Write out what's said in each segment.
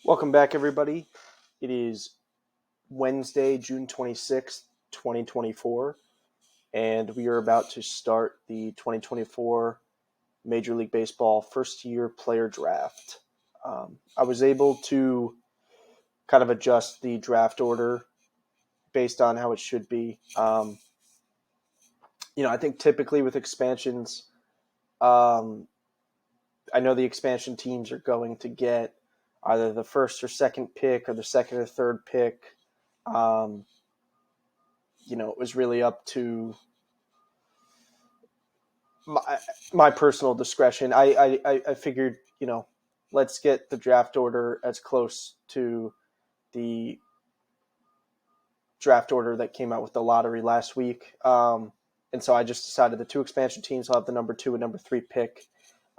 Welcome back, everybody. It is Wednesday, June 26th, 2024, and we are about to start the 2024 Major League Baseball first-year player draft. I was able to kind of adjust the draft order based on how it should be. I think typically with expansions, I know the expansion teams are going to get either the first or second pick or the second or third pick. It was really up to my personal discretion. I figured, let's get the draft order as close to the draft order that came out with the lottery last week. And so I just decided the two expansion teams will have the number 2 and number 3 pick,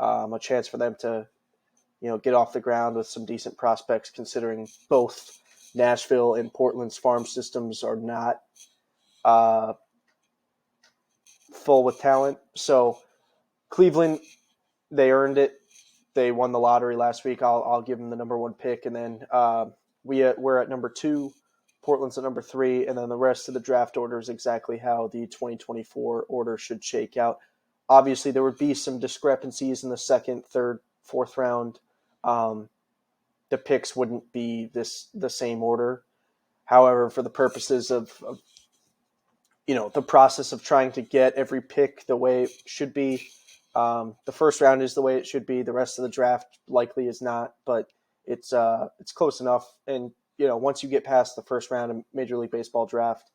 a chance for them to, get off the ground with some decent prospects, considering both Nashville and Portland's farm systems are not full with talent. So Cleveland, they earned it. They won the lottery last week. I'll give them the number 1 pick, and then we're at number 2. Portland's at number 3, and then the rest of the draft order is exactly how the 2024 order should shake out. Obviously, there would be some discrepancies in the second, third, fourth round. The picks wouldn't be the same order. However, for the purposes of the process of trying to get every pick the way it should be, the first round is the way it should be. The rest of the draft likely is not, but it's close enough. And once you get past the first round of Major League Baseball draft,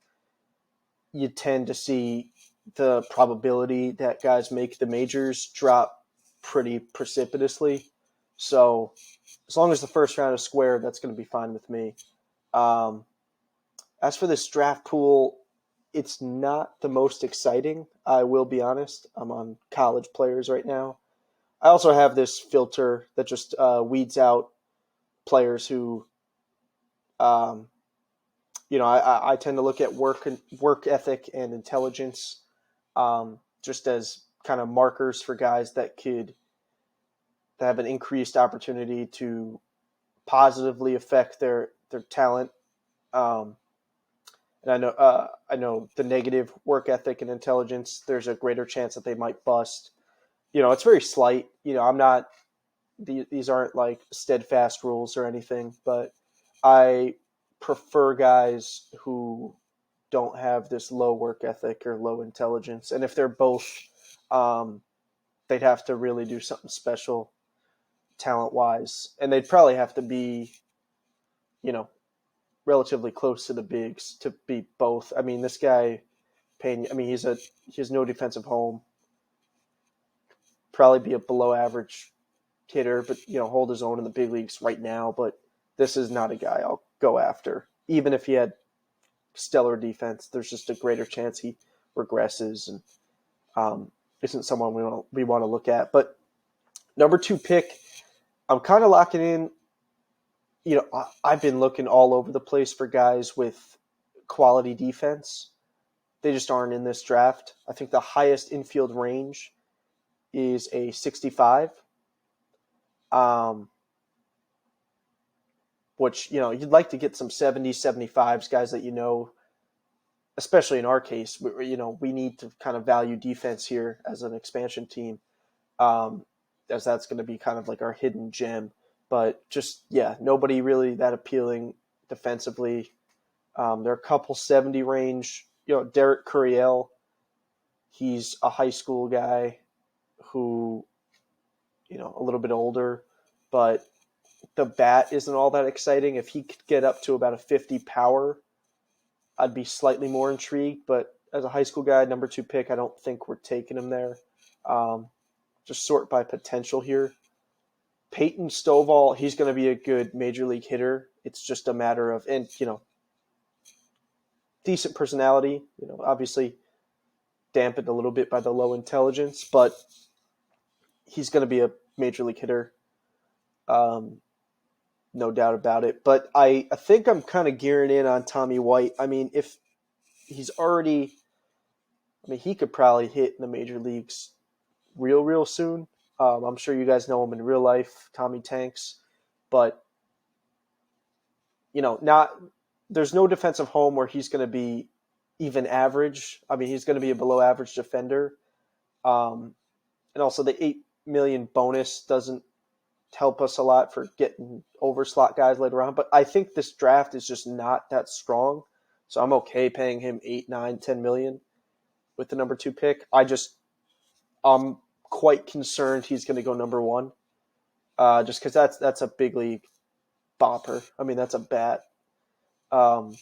you tend to see the probability that guys make the majors drop pretty precipitously. So as long as the first round is square, that's going to be fine with me. As for this draft pool, it's not the most exciting. I will be honest. I'm on college players right now. I also have this filter that just weeds out players who, I tend to look at work ethic and intelligence just as kind of markers for guys that have an increased opportunity to positively affect their talent. And I know the negative work ethic and intelligence, there's a greater chance that they might bust. It's very slight. I'm not, these aren't like steadfast rules or anything, but I prefer guys who don't have this low work ethic or low intelligence. And if they're both, they'd have to really do something special talent-wise. And they'd probably have to be, relatively close to the bigs to be both. I mean, this guy, Payne, he has no defensive home. Probably be a below average hitter, but hold his own in the big leagues right now. But this is not a guy I'll go after. Even if he had stellar defense, there's just a greater chance he regresses and isn't someone we want to look at. But number 2 pick, I'm kind of locking in. I've been looking all over the place for guys with quality defense. They just aren't in this draft. I think the highest infield range is a 65, which, you'd like to get some 70s, 75s, guys that especially in our case, we need to kind of value defense here as an expansion team, as that's going to be kind of like our hidden gem. But just, nobody really that appealing defensively. There are a couple 70 range. Derek Curiel, he's a high school guy who, a little bit older, but the bat isn't all that exciting. If he could get up to about a 50 power, I'd be slightly more intrigued. But as a high school guy, number 2 pick, I don't think we're taking him there. Just sort by potential here. Peyton Stovall, he's going to be a good major league hitter. It's just a matter of, and decent personality, obviously dampened a little bit by the low intelligence, but he's going to be a major league hitter. No doubt about it. But I think I'm kind of gearing in on Tommy White. I mean, if he's already, he could probably hit in the major leagues real soon. I'm sure you guys know him in real life, Tommy Tanks, but not there's no defensive home where he's going to be even average. I mean, he's going to be a below average defender. And also the 8 million bonus doesn't help us a lot for getting over slot guys later on. But I think this draft is just not that strong. So I'm okay paying him 8, 9, 10 million with the number 2 pick. I'm quite concerned he's going to go number 1. Just because that's a big league bopper. I mean, that's a bat. I'm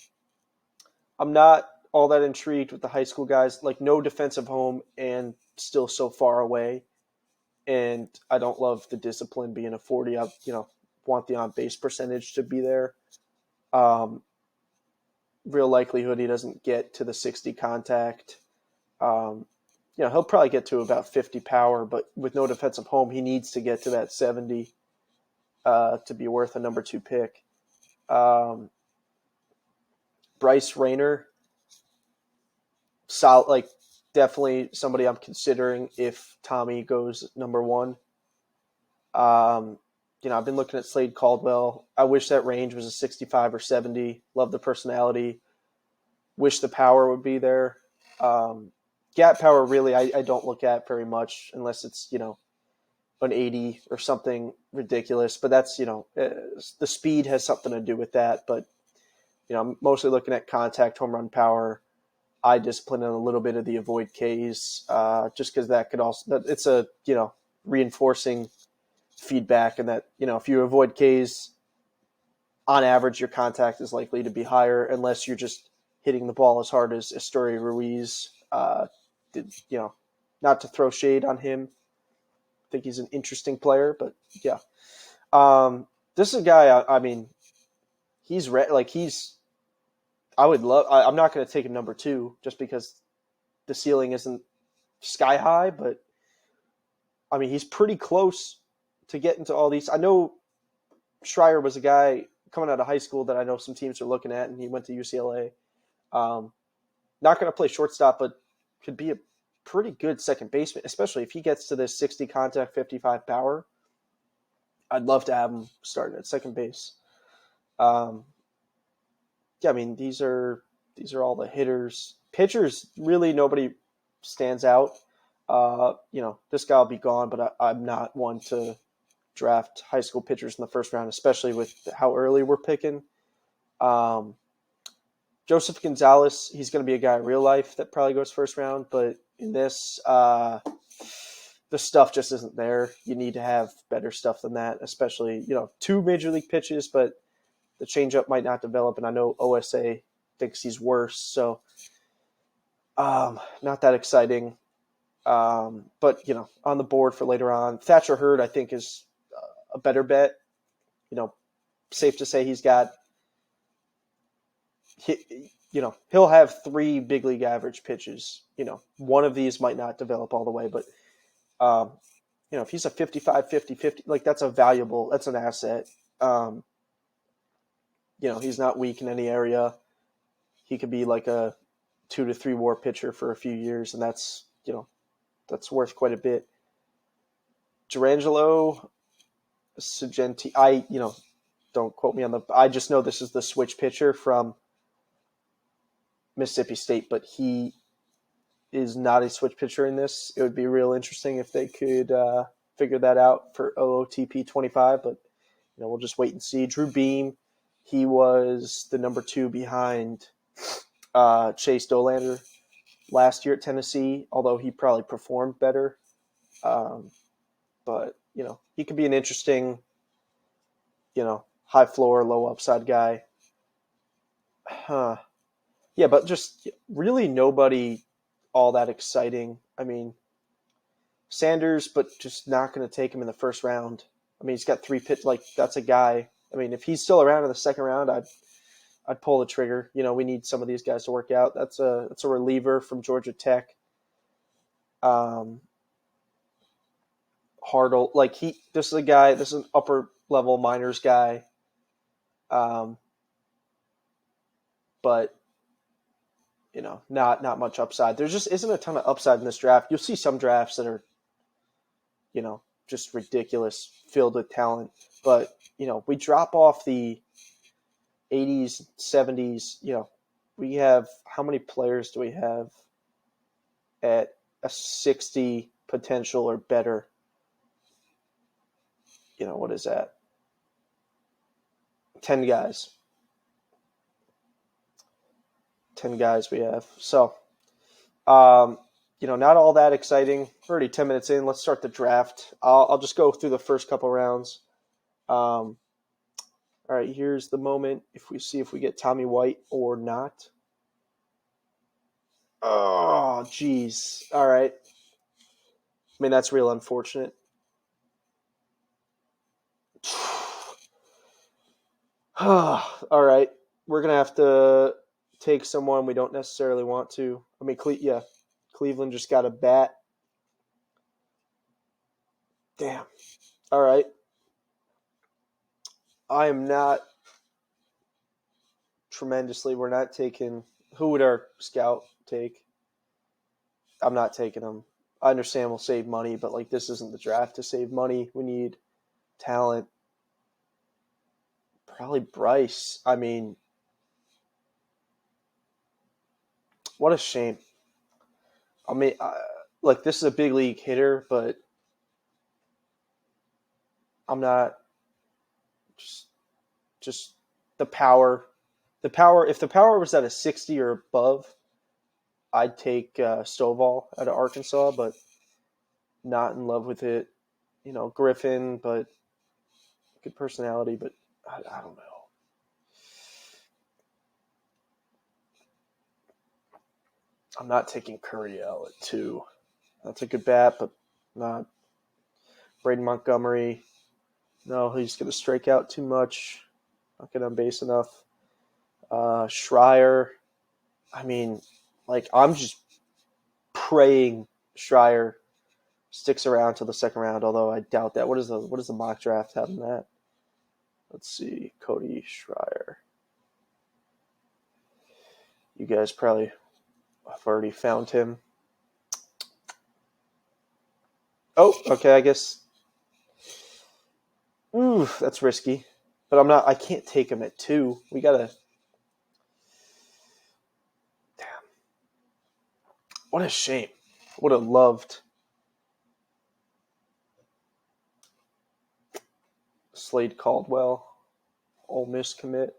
not all that intrigued with the high school guys. Like, no defensive home and still so far away. And I don't love the discipline being a 40. I want the on-base percentage to be there. Real likelihood he doesn't get to the 60 contact. He'll probably get to about 50 power, but with no defensive home, he needs to get to that 70 to be worth a number 2 pick. Bryce Rayner, solid, definitely somebody I'm considering if Tommy goes number 1. I've been looking at Slade Caldwell. I wish that range was a 65 or 70. Love the personality. Wish the power would be there. Gap power, really, I don't look at very much unless it's, an 80 or something ridiculous. But that's, the speed has something to do with that. But, I'm mostly looking at contact, home run power, eye discipline, and a little bit of the avoid Ks, just because that could also – it's a, reinforcing feedback, and that, if you avoid Ks, on average, your contact is likely to be higher unless you're just hitting the ball as hard as Estory Ruiz did, not to throw shade on him. I think he's an interesting player, but yeah. This is a guy, he's I'm not going to take him number 2 just because the ceiling isn't sky high, but he's pretty close to getting to all these. I know Schreier was a guy coming out of high school that I know some teams are looking at, and he went to UCLA. Not going to play shortstop, but could be a pretty good second baseman, especially if he gets to this 60 contact, 55 power. I'd love to have him starting at second base. These are all the hitters. Pitchers, really nobody stands out. This guy will be gone, but I'm not one to draft high school pitchers in the first round, especially with how early we're picking. Joseph Gonzalez, he's going to be a guy in real life that probably goes first round, but in this, the stuff just isn't there. You need to have better stuff than that, especially, 2 major league pitches, but the changeup might not develop, and I know OSA thinks he's worse, so not that exciting. But, on the board for later on, Thatcher Hurd, I think, is a better bet. Safe to say he's got, he'll have 3 big league average pitches. One of these might not develop all the way, but, if he's a 55, 50, 50, that's that's an asset. He's not weak in any area. He could be like a 2 to 3 WAR pitcher for a few years, and that's worth quite a bit. Gerangelo, Sagenti, don't quote me I just know this is the switch pitcher from Mississippi State, but he is not a switch pitcher in this. It would be real interesting if they could figure that out for OOTP 25, but we'll just wait and see. Drew Beam, he was the number 2 behind Chase Dolander last year at Tennessee, although he probably performed better. But, he could be an interesting, high floor, low upside guy. Yeah, but just really nobody all that exciting. Sanders, but just not going to take him in the first round. He's got 3 pitch. That's a guy. If he's still around in the second round, I'd pull the trigger. We need some of these guys to work out. That's a reliever from Georgia Tech. Hartle, this is a guy. This is an upper level minors guy. But not much upside. There just isn't a ton of upside in this draft. You'll see some drafts that are, just ridiculous, filled with talent. But we drop off the 80s, 70s. We have, how many players do we have at a 60 potential or better? What is that? 10 guys. 10 guys we have. So, not all that exciting. We're already 10 minutes in. Let's start the draft. I'll just go through the first couple rounds. All right, here's the moment. If we get Tommy White or not. Oh, geez. All right. I mean, that's real unfortunate. All right. We're going to have to take someone we don't necessarily want to. I mean, Cleveland just got a bat. Damn. All right. I am not tremendously. We're not taking. Who would our scout take? I'm not taking him. I understand we'll save money, but this isn't the draft to save money. We need talent. Probably Bryce. I mean, what a shame. I mean, this is a big league hitter, but I'm not just the power. The power. If the power was at a 60 or above, I'd take Stovall out of Arkansas, but not in love with it. Griffin, but good personality, but I don't know. I'm not taking Curiel at 2. That's a good bat, but not. Braden Montgomery. No, he's going to strike out too much. Not get on base enough. Schreier. I mean, I'm just praying Schreier sticks around till the second round, although I doubt that. What is the mock draft having that? Let's see. Cody Schreier. You guys probably have already found him. Oh, okay, I guess. Ooh, that's risky. But I can't take him at 2. We gotta. Damn. What a shame. Would have loved Slade Caldwell. Ole Miss commit.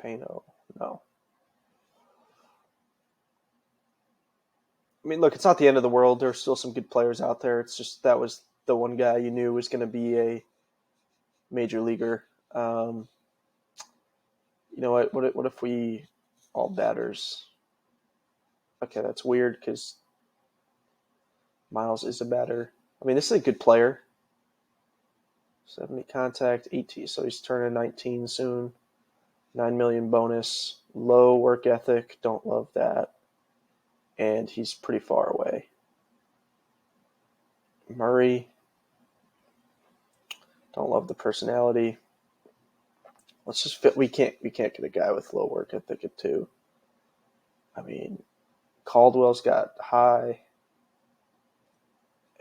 Pano. No. I mean, look, it's not the end of the world. There's still some good players out there. It's just that was the one guy you knew was going to be a major leaguer. You know what? What if we all batters? Okay, that's weird because Miles is a batter. I mean, this is a good player. 70 contact, 18. So he's turning 19 soon. 9 million bonus. Low work ethic. Don't love that. And he's pretty far away. Murray. Don't love the personality. Let's just fit. We can't get a guy with low work ethic at 2. I mean, Caldwell's got high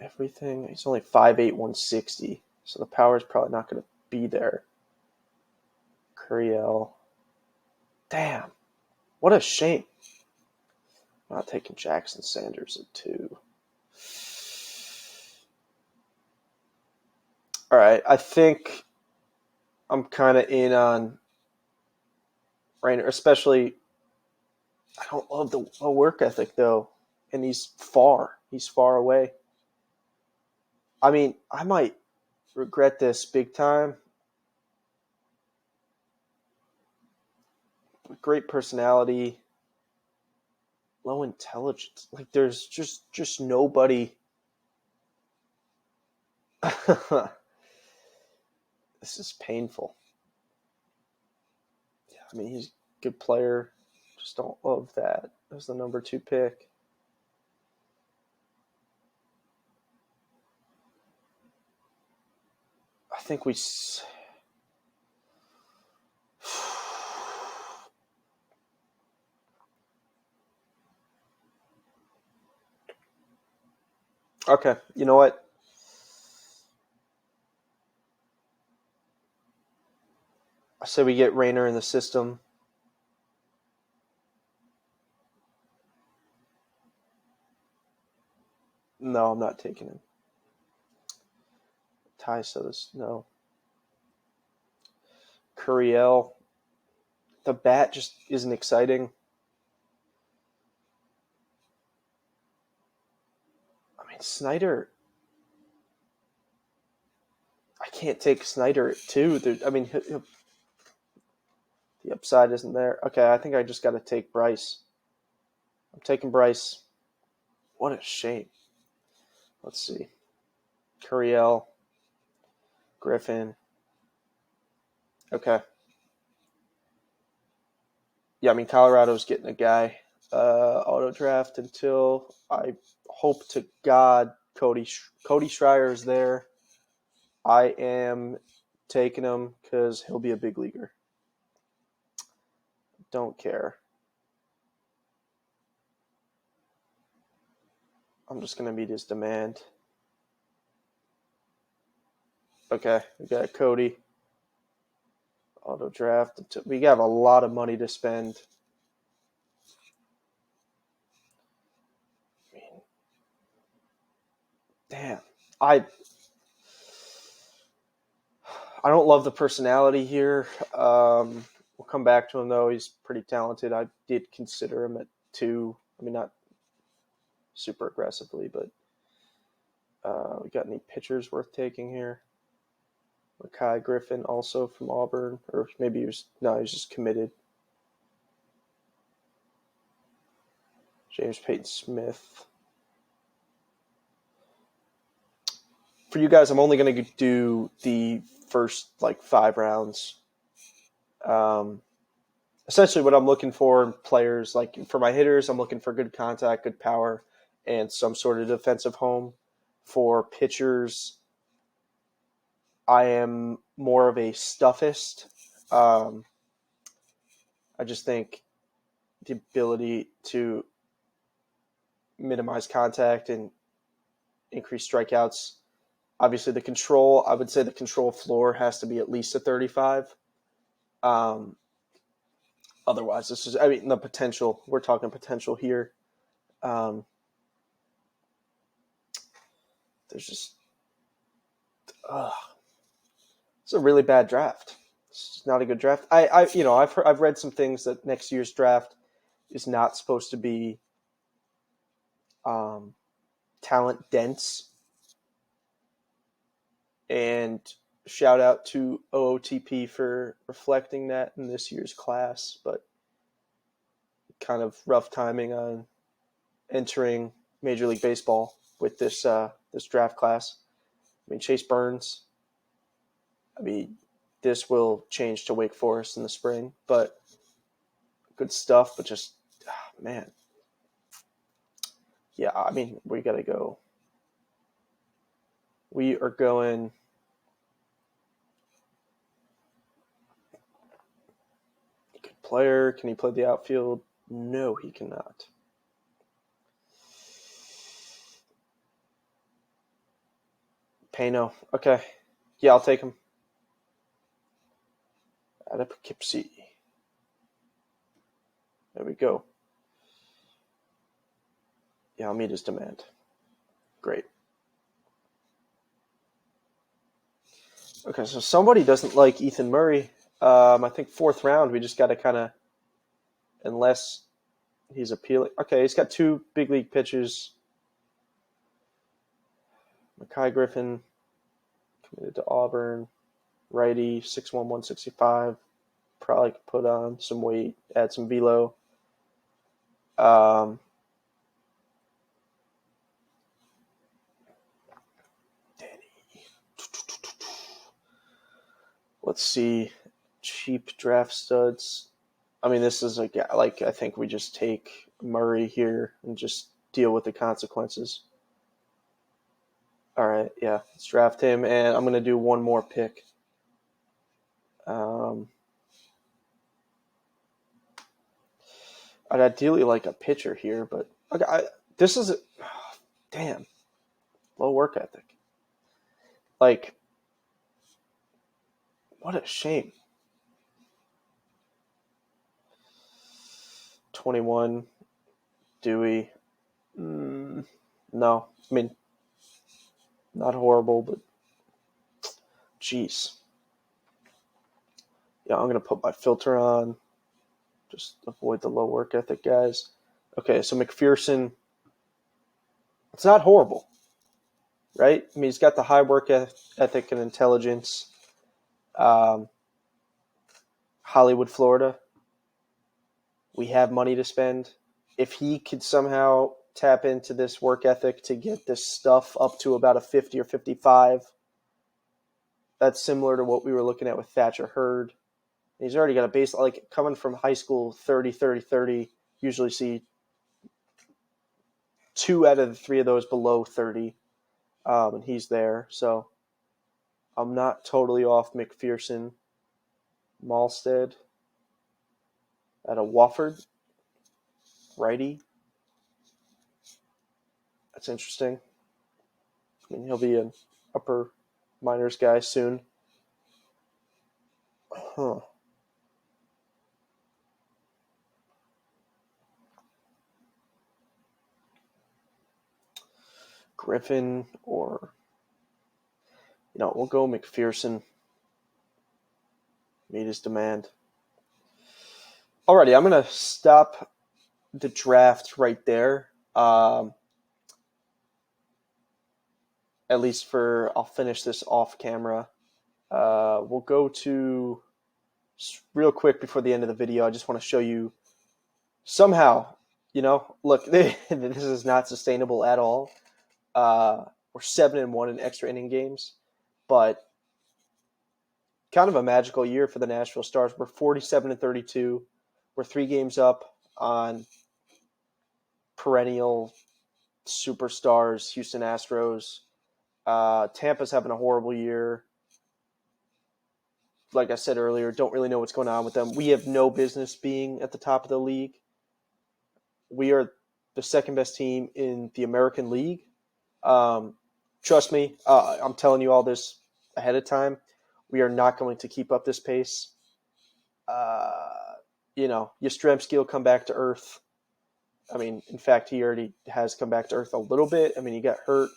everything. He's only 5'8", 160. So the power's probably not going to be there. Curiel. Damn. What a shame. I'm not taking Jackson Sanders at 2. All right. I think I'm kind of in on Rainer, especially I don't love the low work ethic, though. And he's far. He's far away. I mean, I might regret this big time. Great personality. Low intelligence. There's just nobody. This is painful. Yeah, I mean, he's a good player. Just don't love that. That was the number 2 pick. I think we. Okay, you know what? say we get Rayner in the system. No, I'm not taking him. Ty Sotos, no. Curiel. The bat just isn't exciting. I mean, Snyder. I can't take Snyder at 2. I mean, the upside isn't there. Okay, I think I just got to take Bryce. I'm taking Bryce. What a shame. Let's see. Curiel. Griffin. Okay. Yeah, I mean, Colorado's getting a guy auto draft until I hope to God Cody Schreier is there. I am taking him because he'll be a big leaguer. Don't care. I'm just going to meet his demand. Okay, we got Cody. Auto draft. We have a lot of money to spend. I mean, damn. I don't love the personality here. We'll come back to him, though. He's pretty talented. I did consider him at 2. I mean, not super aggressively, but we got any pitchers worth taking here? Mackay Griffin, also from Auburn, or maybe he's just committed. James Peyton Smith. For you guys, I'm only going to do the first 5 rounds. Essentially, what I'm looking for in players, for my hitters, I'm looking for good contact, good power, and some sort of defensive home. For pitchers, I am more of a stuffist. I just think the ability to minimize contact and increase strikeouts. Obviously, the control, I would say the control floor has to be at least a 35. Otherwise, the potential, we're talking potential here. There's just, it's a really bad draft. It's not a good draft. I've read some things that next year's draft is not supposed to be talent dense. And shout out to OOTP for reflecting that in this year's class, but kind of rough timing on entering Major League Baseball with this draft class. I mean, Chase Burns. I mean, this will change to Wake Forest in the spring, but good stuff. But just, man, yeah. I mean, we got to go. We are going. Good player. Can he play the outfield? No, he cannot. Pano. Okay. Yeah, I'll take him. Out of Poughkeepsie. There we go. Yeah, I'll meet his demand. Great. Okay, so somebody doesn't like Ethan Murray. I think 4th round, we just got to kind of, unless he's appealing. Okay, he's got 2 big league pitchers. Mackay Griffin, committed to Auburn. Righty, 6'1", 165. Probably could put on some weight, add some velo. Let's see. Cheap draft studs. I mean, this is I think we just take Murray here and just deal with the consequences. All right, yeah, let's draft him, and I'm going to do one more pick. I'd ideally like a pitcher here, but this is damn low work ethic. What a shame. 21. Dewey. No. I mean, not horrible, but jeez. Yeah, I'm going to put my filter on. Just avoid the low work ethic guys. Okay, so McPherson, it's not horrible, right? I mean, he's got the high work ethic and intelligence. Hollywood, Florida. We have money to spend. If he could somehow tap into this work ethic to get this stuff up to about a 50 or 55, that's similar to what we were looking at with Thatcher Hurd. He's already got a base, like coming from high school, 30, 30, 30. Usually see 2 out of the 3 of those below 30, and he's there. So I'm not totally off McPherson. Malstead at a Wofford, righty. That's interesting. I mean, he'll be an upper minors guy soon. Huh. Griffin or, we'll go McPherson. Meet his demand. Alrighty, I'm going to stop the draft right there. At least I'll finish this off camera. We'll go to, real quick before the end of the video, I just want to show you somehow, look, this is not sustainable at all. We're 7-1 in extra inning games, but kind of a magical year for the Nashville Stars. We're 47-32. We're 3 games up on perennial superstars, Houston Astros. Tampa's having a horrible year. Like I said earlier, don't really know what's going on with them. We have no business being at the top of the league. We are the second best team in the American League. Trust me, I'm telling you all this ahead of time. We are not going to keep up this pace. Yastrzemski will come back to earth. I mean, in fact, he already has come back to earth a little bit. I mean, he got hurt,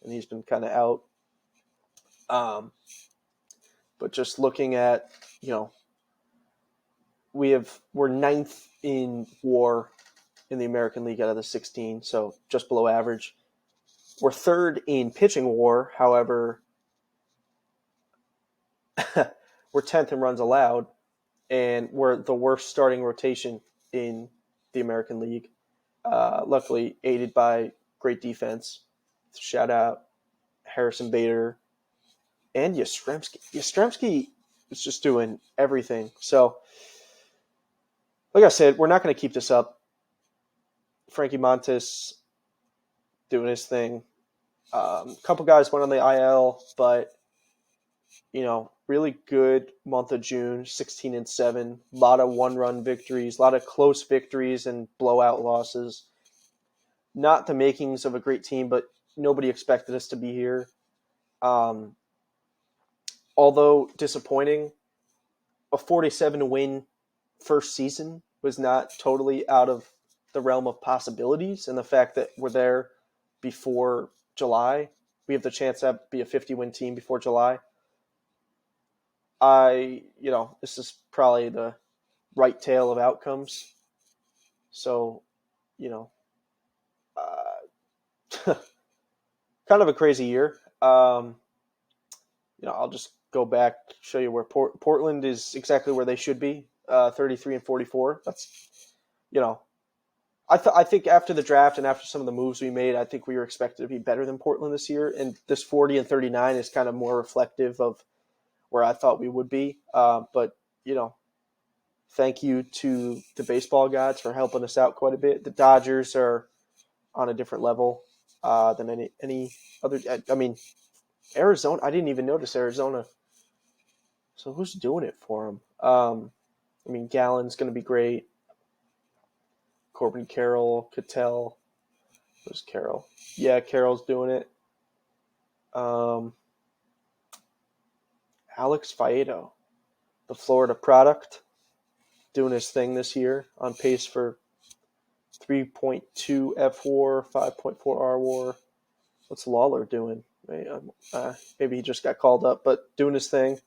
and he's been kind of out. But just looking at, we're 9th in WAR in the American League out of the 16, so just below average. We're 3rd in pitching WAR, however, we're 10th in runs allowed, and we're the worst starting rotation in the American League. Luckily, aided by great defense. Shout out Harrison Bader and Yastrzemski. Yastrzemski is just doing everything. So, like I said, we're not going to keep this up. Frankie Montes doing his thing. A couple guys went on the IL, but really good month of June, 16-7. A lot of 1-run victories, a lot of close victories and blowout losses. Not the makings of a great team, but nobody expected us to be here. Although disappointing, a 47-win first season was not totally out of the realm of possibilities, and the fact that we're there before July, we have the chance to be a 50-win team before July. This is probably the right tale of outcomes. So, kind of a crazy year. I'll just go back, show you where Portland is exactly where they should be, 33-44. That's, I think after the draft and after some of the moves we made, I think we were expected to be better than Portland this year. And this 40-39 is kind of more reflective of where I thought we would be. But, thank you to the baseball gods for helping us out quite a bit. The Dodgers are on a different level than any other. I mean, Arizona, I didn't even notice Arizona. So who's doing it for them? Gallen's going to be great. Corbin Carroll, Cattell. Who's Carroll? Yeah, Carroll's doing it. Alex Faedo, the Florida product, doing his thing this year, on pace for 3.2 F WAR, 5.4 R WAR. What's Lawler doing? Maybe he just got called up, but doing his thing.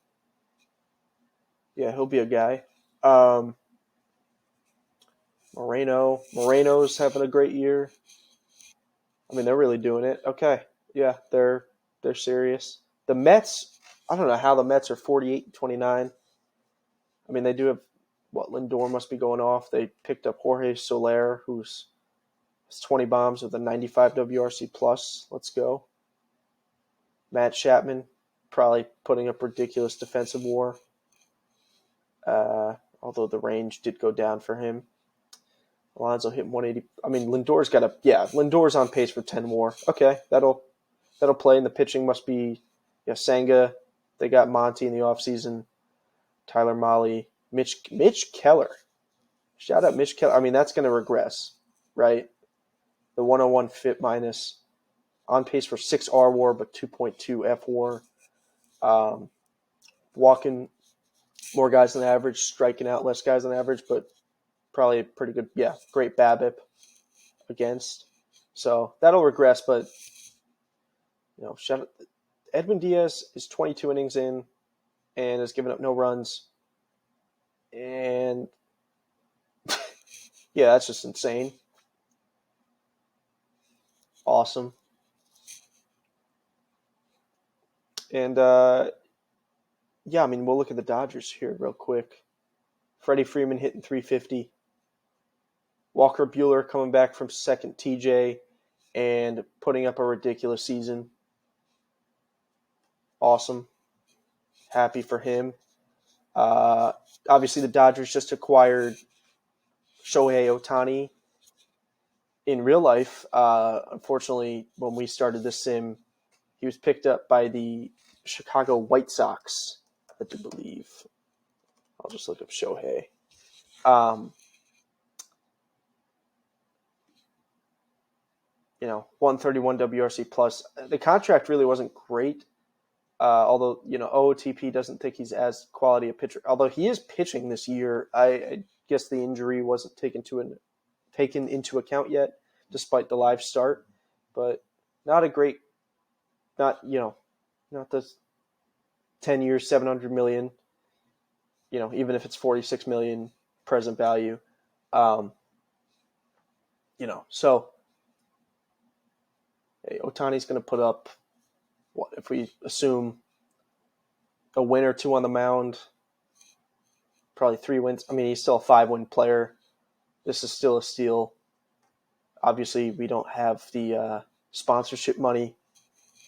Yeah, he'll be a guy. Moreno's having a great year. I mean, they're really doing it. Okay, yeah, they're serious. The Mets, I don't know how the Mets are 48-29. I mean, they do have Lindor must be going off. They picked up Jorge Soler, who's 20 bombs with a 95 WRC plus. Let's go. Matt Chapman probably putting up ridiculous defensive WAR. Although the range did go down for him. Alonso hit 180. I mean, Lindor's on pace for 10 WAR. Okay, that'll play. And the pitching must be Senga. They got Monty in the offseason. Tyler Mahle. Mitch Keller. Shout out Mitch Keller. I mean, that's going to regress, right? The 101 FIP minus. On pace for 6 R WAR, but 2.2 F WAR. Walking more guys than average, striking out less guys than average, but probably a pretty good, great BABIP against. So that'll regress, but shout out. Edwin Diaz is 22 innings in and has given up no runs. And yeah, that's just insane. Awesome. And I mean, we'll look at the Dodgers here real quick. Freddie Freeman hitting 350. Walker Buehler coming back from second TJ and putting up a ridiculous season. Awesome. Happy for him. Obviously, the Dodgers just acquired Shohei Ohtani. In real life, unfortunately, when we started this sim, he was picked up by the Chicago White Sox, I do believe. I'll just look up Shohei. 131 WRC plus. The contract really wasn't great. Although, OOTP doesn't think he's as quality a pitcher. Although he is pitching this year, I guess the injury wasn't taken into account yet, despite the live start. But not a great, not the 10 years, 700 million. Even if it's 46 million present value. So hey, Ohtani's going to put up, what if we assume a win or two on the mound, probably 3 wins. I mean, he's still a 5-win player. This is still a steal. Obviously, we don't have the sponsorship money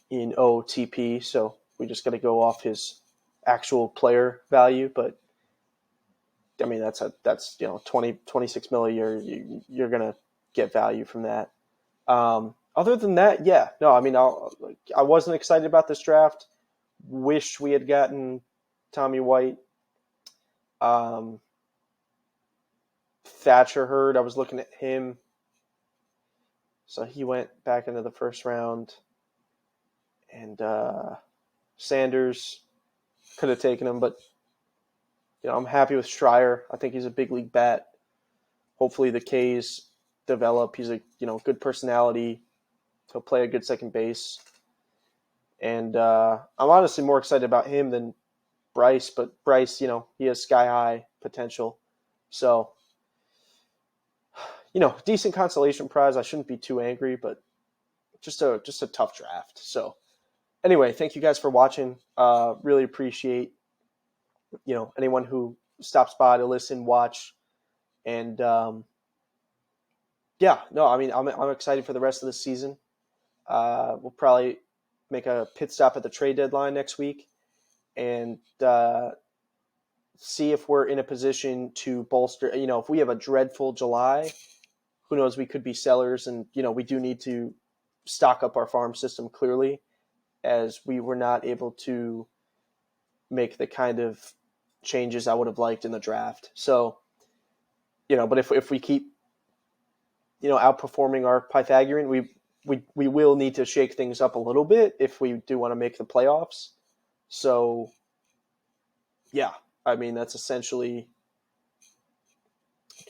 in OOTP, so we just got to go off his actual player value. But I mean, that's 26 million a year. You're gonna get value from that. Other than that, yeah, no. I mean, I wasn't excited about this draft. Wish we had gotten Tommy White. Thatcher Hurd, I was looking at him. So he went back into the first round. And Sanders could have taken him, but I'm happy with Schreier. I think he's a big league bat. Hopefully the K's develop. He's a good personality. He'll play a good second base. And I'm honestly more excited about him than Bryce, but Bryce, he has sky high potential. So, decent consolation prize. I shouldn't be too angry, but just a tough draft. So anyway, thank you guys for watching. Really appreciate, anyone who stops by to listen, watch. And I'm excited for the rest of the season. We'll probably make a pit stop at the trade deadline next week and see if we're in a position to bolster. If we have a dreadful July, who knows, we could be sellers. And, we do need to stock up our farm system clearly, as we were not able to make the kind of changes I would have liked in the draft. So, but if we keep, outperforming our Pythagorean, we will need to shake things up a little bit if we do want to make the playoffs. So, yeah, I mean, that's essentially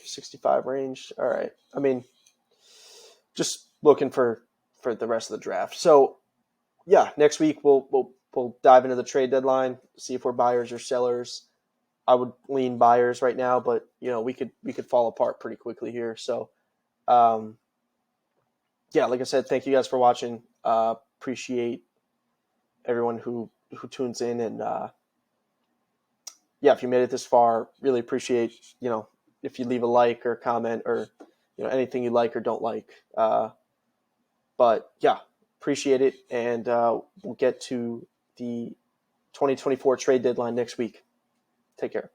65 range. All right. I mean, just looking for the rest of the draft. So yeah, next week we'll dive into the trade deadline, see if we're buyers or sellers. I would lean buyers right now, but we could fall apart pretty quickly here. So yeah, like I said, thank you guys for watching. Appreciate everyone who tunes in, and yeah, if you made it this far, really appreciate if you leave a like or comment or anything you like or don't like. But yeah, appreciate it, and we'll get to the 2024 trade deadline next week. Take care.